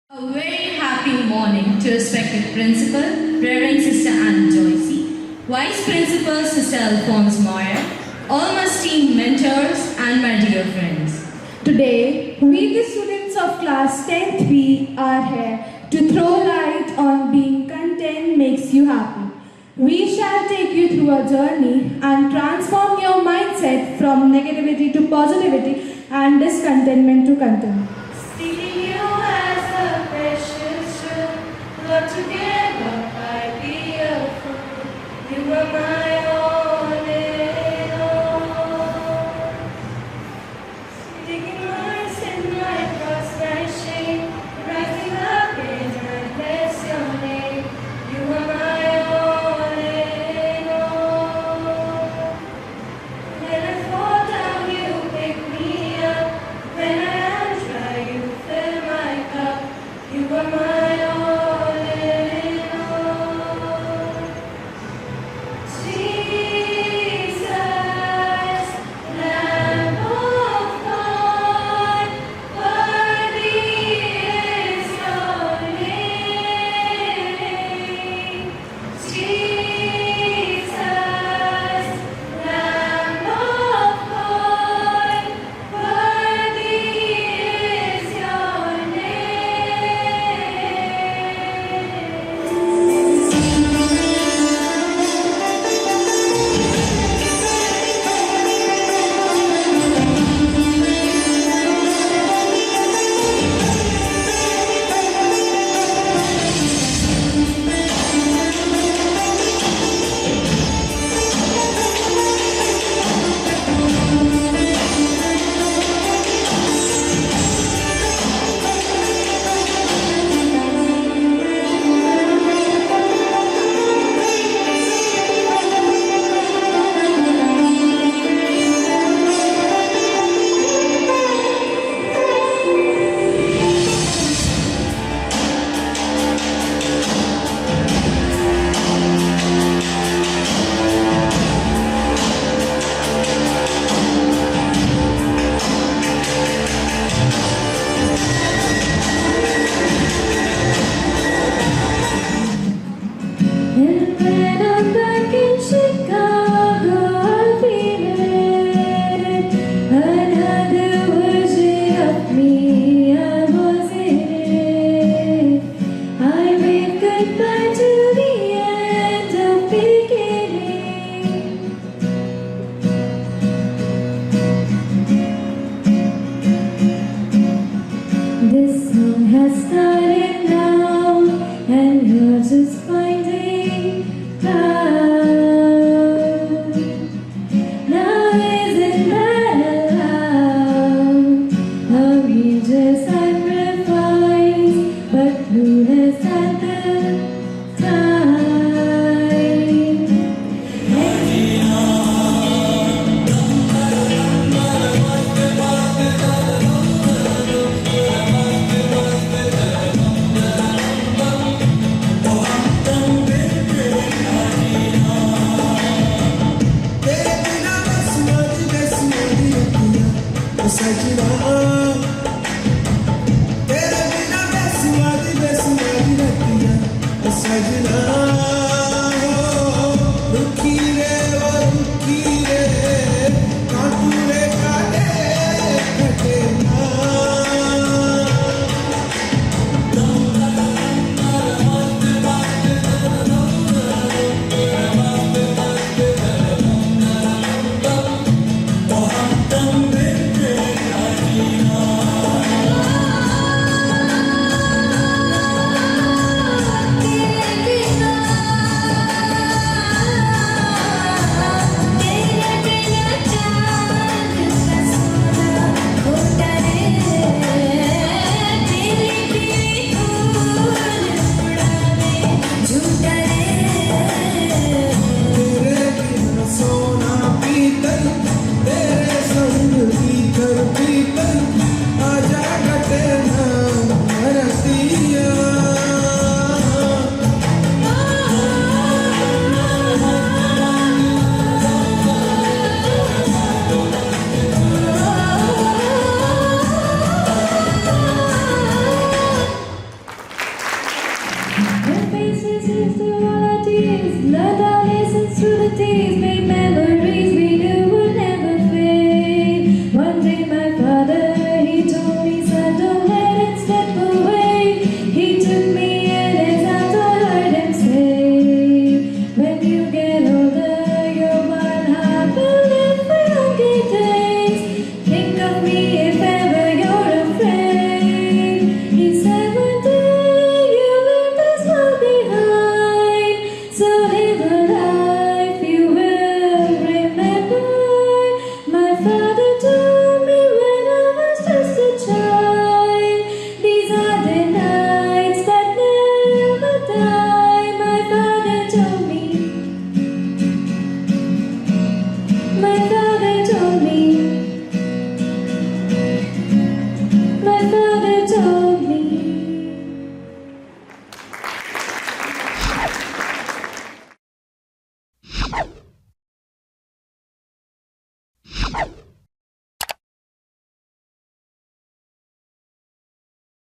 A very happy morning to respected Principal, Reverend Sister Anne Joycey, Vice Principal Sister Alphonse Moyer, all my esteemed mentors and my dear friends. Today, we the students of class 10th B are here to throw light on being content makes you happy. We shall take you through a journey and transform your mindset from negativity to positivity and discontentment to contentment. Seeking you as a precious jewel, Lord, together I be a fool. You are my all in all. Taking my sin, my cross, my shame, rising again, I bless your name. You are my all in all. When I fall down, you pick me up. When I am dry, you fill my cup. You are my all in all. Jesus, Lamb of God, worthy is your name. Jesus, Lamb of God, worthy is your And when I'm back in Chicago, I'll feel it. Another version of me, I was in it. I wave goodbye to the end of beginning. This song has started now, and you're just finding out. Now isn't that allowed? A religious sacrifice, but who has had the time? Sajna